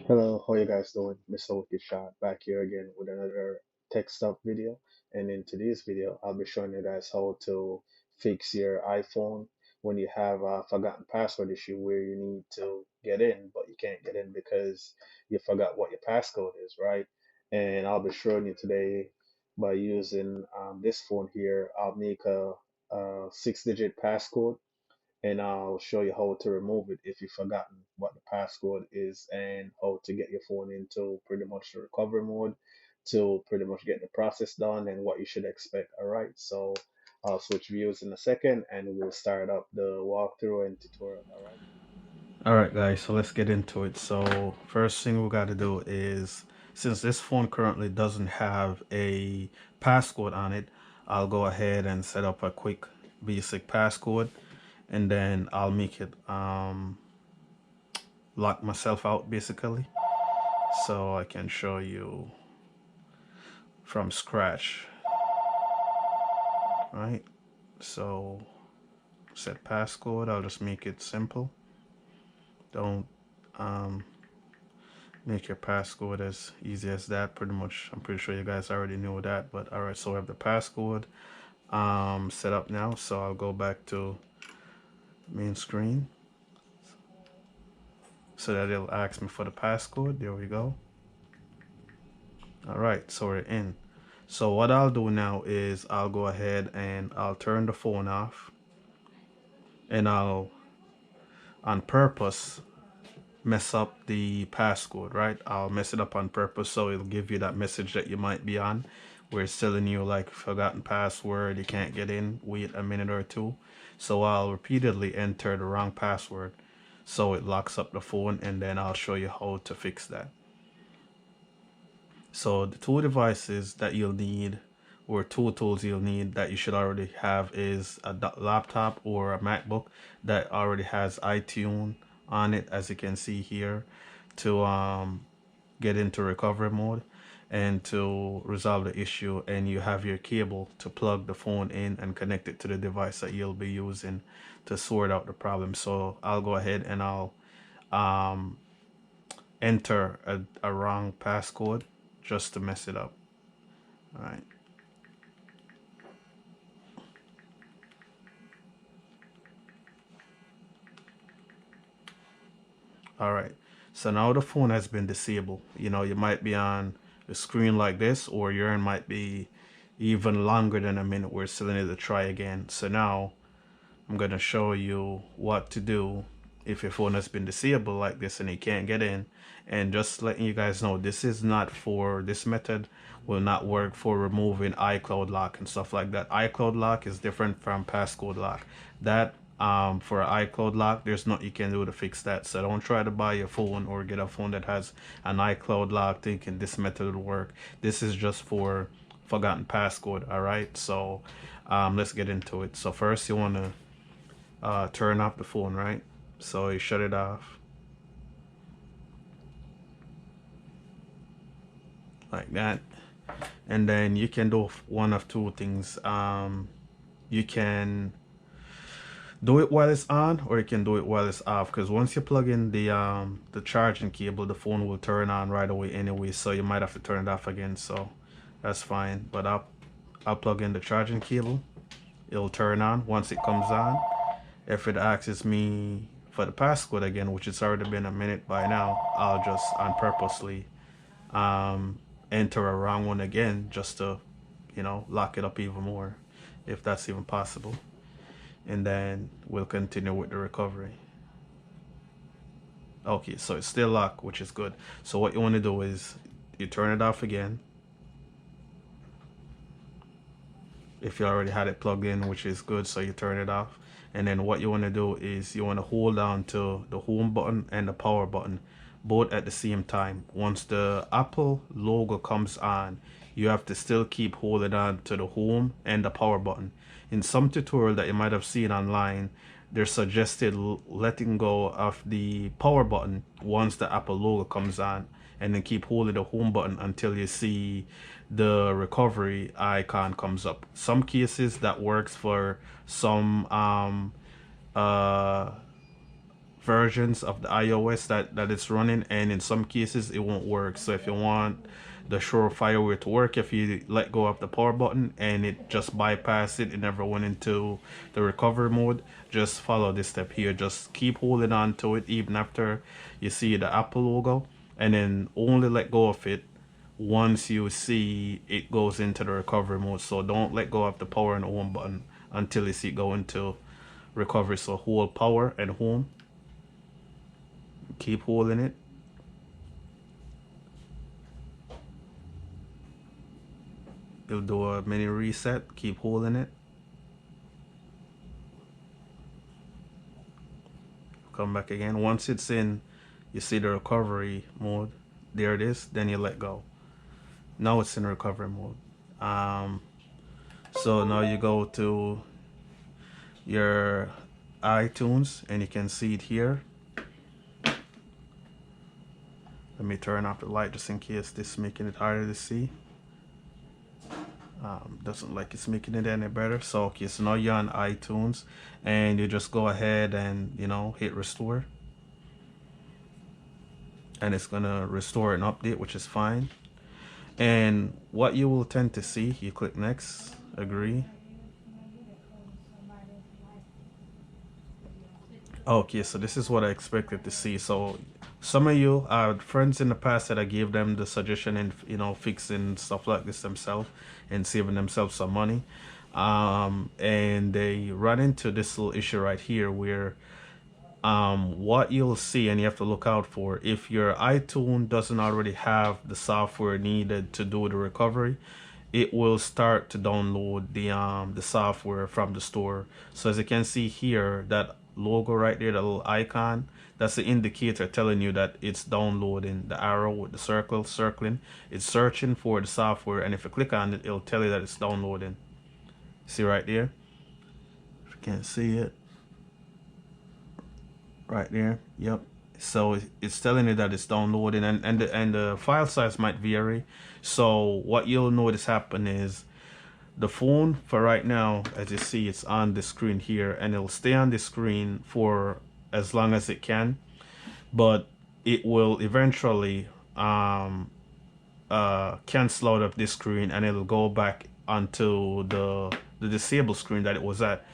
Hello, how you guys doing? Mr. Wicked Shot back here again with another tech stuff video. And in today's video, I'll be showing you guys how to fix your iPhone when you have a forgotten password issue where you need to get in, but you can't get in because you forgot what your passcode is, right? And I'll be showing you today by using this phone here. I'll make a 6-digit passcode and I'll show you how to remove it if you've forgotten what the passcode is and how to get your phone into pretty much the recovery mode to pretty much get the process done and what you should expect. All right, so I'll switch views in a second and we'll start up the walkthrough and tutorial. All right. All right, guys, so let's get into it. So first thing we got to do is, since this phone currently doesn't have a passcode on it, I'll go ahead and set up a quick basic passcode, and then I'll make it lock myself out basically, so I can show you from scratch. Right, so set passcode. I'll just make it simple. Don't um make your passcode as easy as that. Pretty much, I'm pretty sure you guys already knew that. But all right, so we have the passcode set up now. So I'll go back to main screen so that it'll ask me for the passcode. There we go. All right, so we're in. So what I'll do now is I'll go ahead and I'll turn the phone off, and I'll on purpose mess up the passcode, right? I'll mess it up on purpose so it'll give you that message that you might be on where it's telling you like forgotten password, you can't get in, wait a minute or two. So I'll repeatedly enter the wrong password so it locks up the phone, and then I'll show you how to fix that. So the two devices that you'll need, or two tools you'll need that you should already have, is a laptop or a MacBook that already has iTunes on it, as you can see here, to get into recovery mode and to resolve the issue. And you have your cable to plug the phone in and connect it to the device that you'll be using to sort out the problem. So I'll go ahead and I'll um, enter a wrong passcode just to mess it up. All right. All right. So now the phone has been disabled. You know, you might be on the screen like this, or your might be even longer than a minute. We're still need to try again. So now I'm going to show you what to do if your phone has been disabled like this and you can't get in. And just letting you guys know, this is not for, this method will not work for removing iCloud lock and stuff like that. iCloud lock is different from passcode lock. That for iCloud lock, there's nothing you can do to fix that. So don't try to buy a phone or get a phone that has an iCloud lock thinking this method will work. This is just for forgotten passcode. All right, so let's get into it. So first you want to turn off the phone, right? So you shut it off like that, and then you can do one of two things. You can do it while it's on, or you can do it while it's off, because once you plug in the charging cable, the phone will turn on right away anyway, so you might have to turn it off again. So that's fine, but I'll plug in the charging cable. It'll turn on once it comes on. If it asks me for the passcode again, which it's already been a minute by now, I'll just on purposely enter a wrong one again just to, lock it up even more, if that's even possible. And then we'll continue with the recovery. Okay, so it's still locked, which is good. So what you want to do is you turn it off again. If you already had it plugged in, which is good, so you turn it off. And then what you want to do is you want to hold on to the home button and the power button both at the same time. Once the Apple logo comes on, you have to still keep holding on to the home and the power button. In some tutorial that you might have seen online, they're suggested letting go of the power button once the Apple logo comes on, and then keep holding the home button until you see the recovery icon comes up. Some cases that works for some uh versions of the iOS that it's running, and in some cases it won't work. So if you want the surefire way to work, if you let go of the power button and it just bypassed it, it never went into the recovery mode, just follow this step here. Just keep holding on to it even after you see the Apple logo, and then only let go of it once you see it goes into the recovery mode. So don't let go of the power and home button until you see it go into recovery. So hold power and home, keep holding it. You'll do a mini reset, keep holding it, come back again. Once it's in, you see the recovery mode, there it is, then you let go. Now it's in recovery mode. So now you go to your iTunes and you can see it here. Let me turn off the light just in case this is making it harder to see. Doesn't like it's making it any better. So okay, so now you're on iTunes and you just go ahead and hit restore, and it's gonna restore an update, which is fine. And what you will tend to see, you click next, agree. Okay, so this is what I expected to see. So some of you are friends in the past that I gave them the suggestion in fixing stuff like this themselves and saving themselves some money, and they run into this little issue right here where what you'll see, and you have to look out for, if your iTunes doesn't already have the software needed to do the recovery, it will start to download the software from the store. So as you can see here, that logo right there, that little icon, that's the indicator telling you that it's downloading. The arrow with the circle circling, it's searching for the software, and if you click on it, it'll tell you that it's downloading. See right there? If you can't see it, right there, yep. So it's telling you that it's downloading, and the file size might vary. So what you'll notice happen is the phone for right now, as you see, it's on the screen here, and it'll stay on the screen for as long as it can, but it will eventually cancel out of this screen, and it'll go back onto the disabled screen that it was at.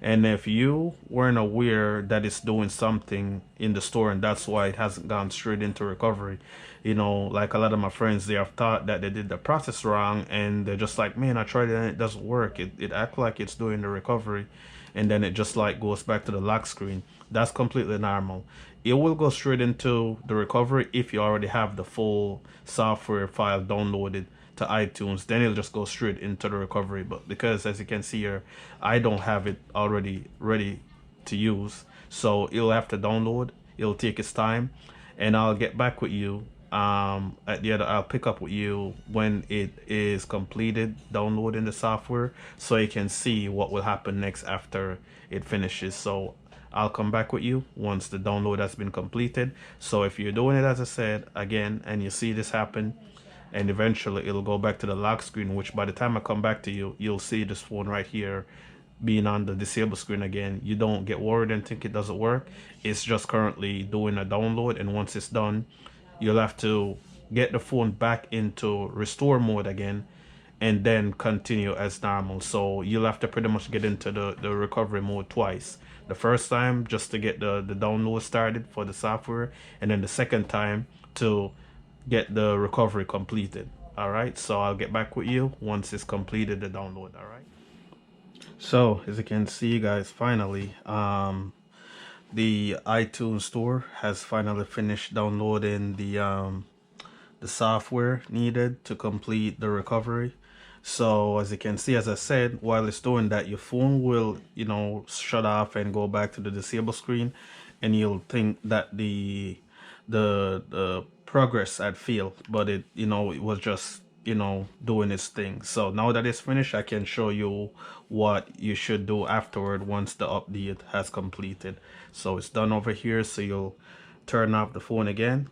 And if you weren't aware that it's doing something in the store and that's why it hasn't gone straight into recovery, like a lot of my friends, they have thought that they did the process wrong, and they're just like, man, I tried it and it doesn't work. It acts like it's doing the recovery, and then it just like goes back to the lock screen. That's completely normal. It will go straight into the recovery if you already have the full software file downloaded to iTunes, then it'll just go straight into the recovery. But because, as you can see here, I don't have it already ready to use, so it'll have to download. It'll take its time, and I'll get back with you at the other. I'll pick up with you when it is completed downloading the software, so you can see what will happen next after it finishes. So I'll come back with you once the download has been completed. So if you're doing it, as I said again, and you see this happen, and eventually it'll go back to the lock screen, which by the time I come back to you, you'll see this phone right here being on the disabled screen again. You don't get worried and think it doesn't work. It's just currently doing a download, and once it's done, you'll have to get the phone back into restore mode again and then continue as normal. So you'll have to pretty much get into the recovery mode twice. The first time just to get the download started for the software, and then the second time to get the recovery completed. All right, so I'll get back with you once it's completed the download. All right, so as you can see, guys, finally the iTunes store has finally finished downloading the software needed to complete the recovery. So as you can see, as I said, while it's doing that, your phone will shut off and go back to the disabled screen, and you'll think that the progress had failed, but it was just doing its thing. So now that it's finished, I can show you what you should do afterward once the update has completed. So it's done over here, so you'll turn off the phone again,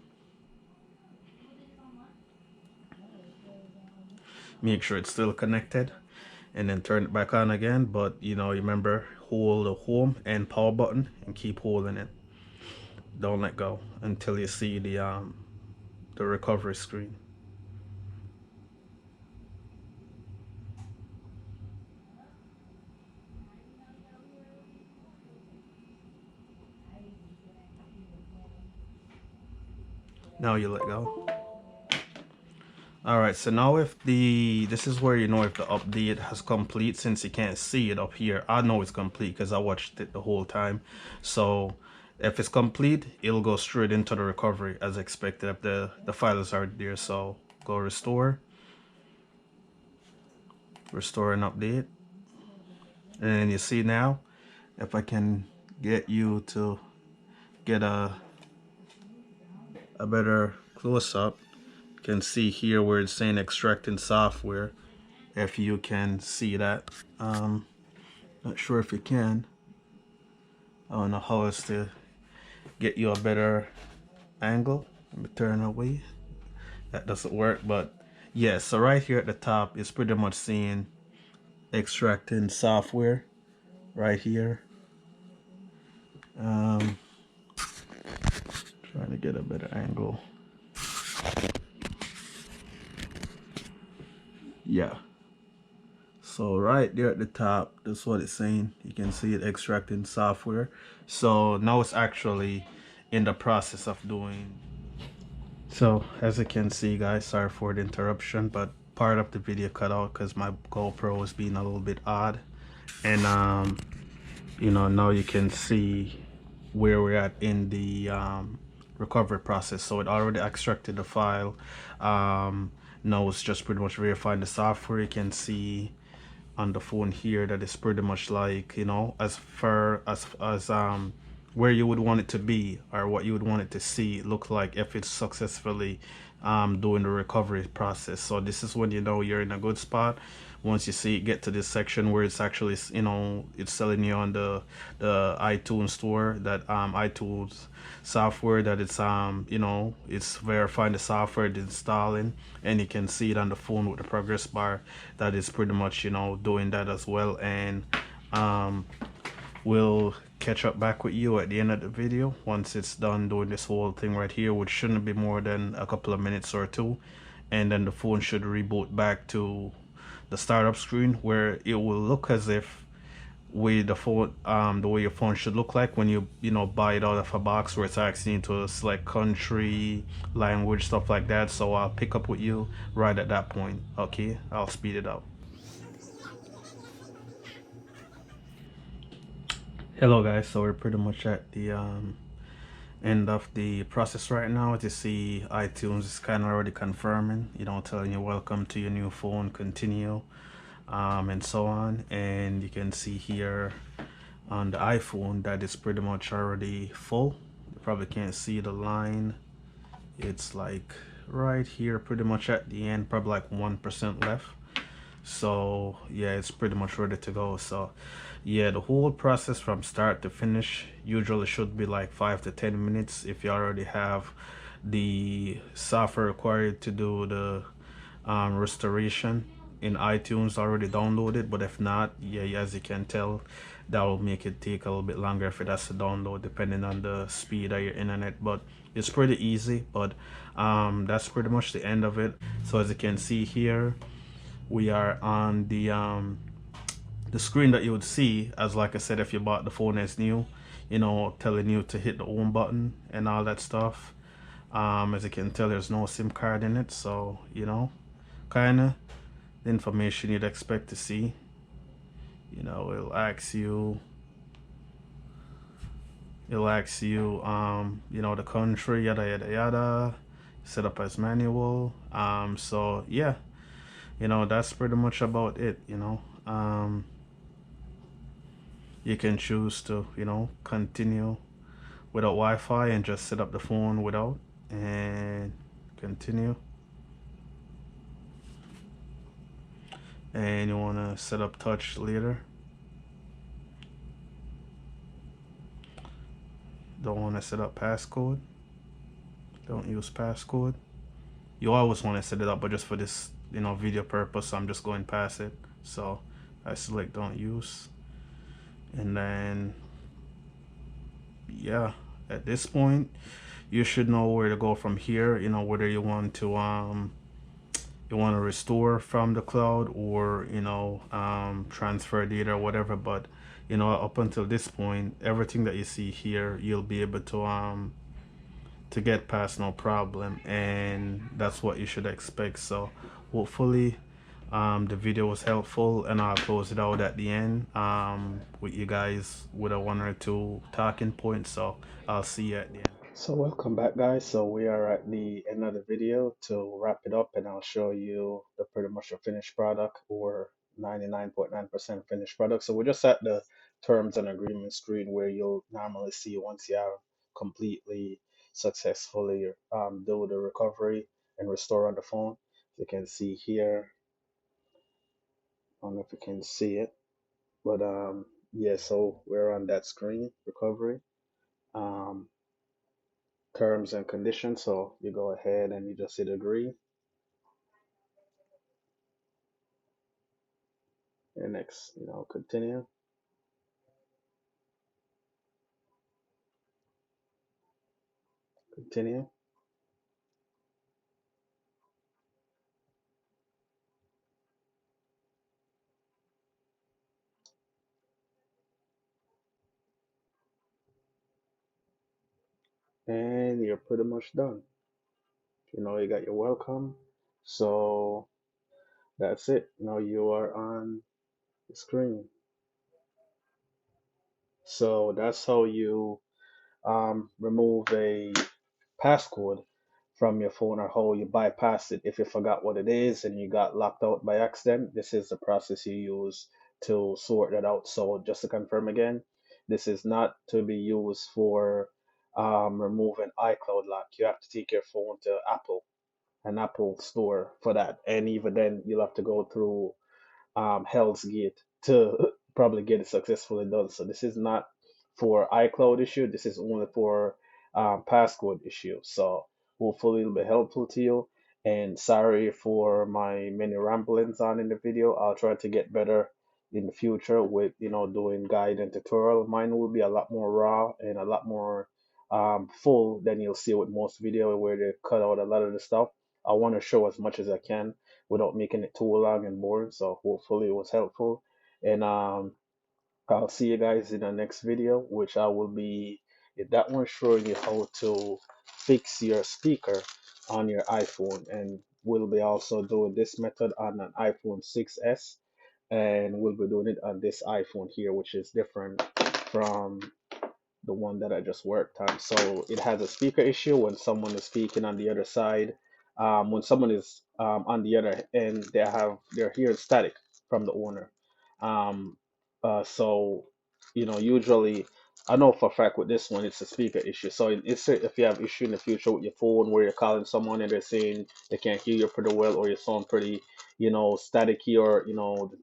make sure it's still connected, and then turn it back on again. But remember, hold the home and power button and keep holding it. Don't let go until you see the recovery screen. Now you let go. All right, so now if this is where you know if the update has complete, since you can't see it up here. I know it's complete because I watched it the whole time. So if it's complete, it'll go straight into the recovery as expected if the files are there. So go restore and update. And then you see now, if I can get you to get a better close up, you can see here where it's saying extracting software. If you can see that, not sure if you can. I don't know how else to get you a better angle. Let me turn away. That doesn't work, but yeah. So right here at the top is pretty much saying extracting software right here. Trying to get a better angle. Yeah. So right there at the top, that's what it's saying. You can see it extracting software. So now it's actually in the process of doing. So as you can see, guys, sorry for the interruption, but part of the video cut out because my GoPro was being a little bit odd. And you know, now you can see where we're at in the recovery process. So it already extracted the file. Now it's just pretty much verifying the software. You can see on the phone here that it's pretty much like, you know, as far as where you would want it to be or what you would want it to see look like if it's successfully doing the recovery process. So this is when you know you're in a good spot. Once you see it get to this section where it's actually, you know, it's telling you on the iTunes store that iTunes software that it's you know, it's verifying the software it's installing, and you can see it on the phone with the progress bar that is pretty much, you know, doing that as well. And we'll catch up back with you at the end of the video once it's done doing this whole thing right here, which shouldn't be more than a couple of minutes or two, and then the phone should reboot back to the startup screen where it will look as if with the phone, the way your phone should look like when you know, buy it out of a box, where it's asking you to select country, language, stuff like that. So I'll pick up with you right at that point. Okay, I'll speed it up. Hello guys, so we're pretty much at the end of the process right now. To see iTunes is kind of already confirming, you know, telling you welcome to your new phone, continue, and so on. And you can see here on the iPhone that it's pretty much already full. You probably can't see the line. It's like right here, pretty much at the end, probably like 1% left. So yeah, it's pretty much ready to go. So yeah, the whole process from start to finish usually should be like 5 to 10 minutes if you already have the software required to do the restoration in iTunes already downloaded. But if not, yeah, as you can tell, that will make it take a little bit longer if it has to download, depending on the speed of your internet. But it's pretty easy. But that's pretty much the end of it. So as you can see here, we are on the screen that you would see, as like I said, if you bought the phone as new, you know, telling you to hit the home button and all that stuff. As you can tell, there's no SIM card in it, so you know, kind of the information you'd expect to see. You know, it'll ask you you know, the country, yada yada yada, set up as manual. So yeah, you know, that's pretty much about it. You know, you can choose to, you know, continue without Wi-Fi and just set up the phone without, and continue. And you want to set up touch later. Don't want to set up passcode. Don't use passcode. You always want to set it up, but just for this, you know, video purpose, I'm just going past it. So I select don't use, and then yeah, at this point, you should know where to go from here. You know, whether you want to restore from the cloud, or transfer data or whatever. But up until this point, everything that you see here, you'll be able to get past no problem, and that's what you should expect. So hopefully the video was helpful, and I'll close it out at the end with you guys with a one or two talking points. So I'll see you at the end. So welcome back, guys. So we are at the end of the video. To wrap it up, and I'll show you the pretty much a finished product, or 99.9% finished product. So we're just at the terms and agreement screen where you'll normally see once you have completely successfully do the recovery and restore on the phone. You can see here, I don't know if you can see it, but yeah, so we're on that screen, recovery. Um, Terms and conditions. So you go ahead and you just hit agree, and next, continue, continue, and you're pretty much done. You got your welcome. So that's it. Now you are on the screen. So that's how you remove a passcode from your phone, or how you bypass it if you forgot what it is and you got locked out by accident. This is the process you use to sort that out. So just to confirm again, this is not to be used for removing iCloud lock. You have to take your phone to an Apple store for that, and even then you'll have to go through Hell's Gate to probably get it successfully done. So this is not for iCloud issue. This is only for passcode issue. So hopefully it'll be helpful to you. And sorry for my many ramblings on in the video. I'll try to get better in the future with doing guide and tutorial. Mine will be a lot more raw and a lot more full than you'll see with most video, where they cut out a lot of the stuff. I want to show as much as I can without making it too long and boring. So hopefully it was helpful. And I'll see you guys in the next video, which I will be in that one showing you how to fix your speaker on your iPhone. And we'll be also doing this method on an iPhone 6s, and we'll be doing it on this iPhone here, which is different from the one that I just worked on. So it has a speaker issue when someone is speaking on the other side. When someone is on the other end, they're hearing static from the owner. Um, so usually, I know for a fact with this one, it's a speaker issue. So it's if you have issue in the future with your phone where you're calling someone and they're saying they can't hear you pretty well, or you sound pretty, staticky, or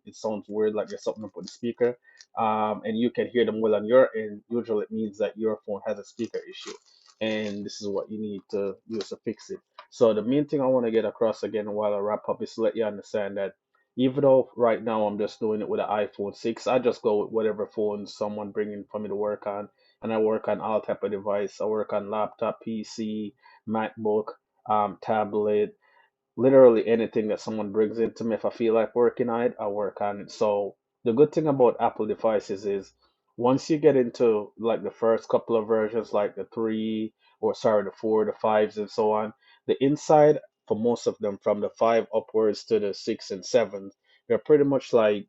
it sounds weird like there's something up with the speaker, and you can hear them well on your end, usually it means that your phone has a speaker issue, and this is what you need to use to fix it. So the main thing I want to get across again while I wrap up is to let you understand that even though right now I'm just doing it with an iPhone 6, I just go with whatever phone someone bringing for me to work on, and I work on all type of device. I work on laptop, PC, MacBook, tablet, literally anything that someone brings into me. If I feel like working on it, I work on it. So the good thing about Apple devices is once you get into like the first couple of versions, like the three, or sorry, the four, the fives, and so on, the inside for most of them, from the five upwards to the six and seven, they're pretty much like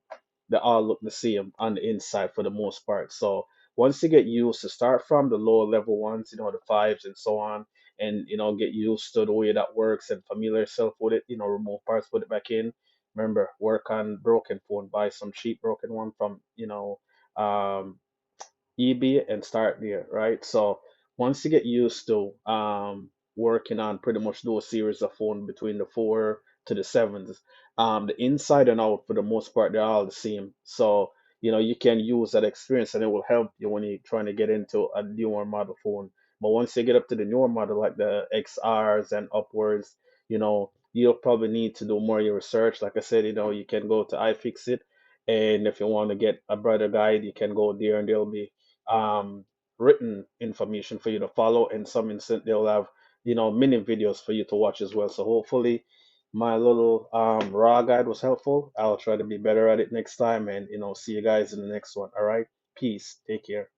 they all look the same on the inside for the most part. So once you get used to start from the lower level ones, the fives and so on, and get used to the way that works and familiar yourself with it, remove parts, put it back in. Remember, work on broken phone, buy some cheap broken one from um eBay and start there, right? So once you get used to working on pretty much those series of phone between the four to the sevens, the inside and out for the most part they're all the same. So you can use that experience, and it will help you when you're trying to get into a newer model phone. But once you get up to the newer model like the XRs and upwards, you'll probably need to do more of your research. Like I said, you can go to iFixit, and if you want to get a better guide, you can go there, and there'll be um, written information for you to follow, and some instant they'll have, mini videos for you to watch as well. So hopefully my little raw guide was helpful. I'll try to be better at it next time, and see you guys in the next one. All right, peace, take care.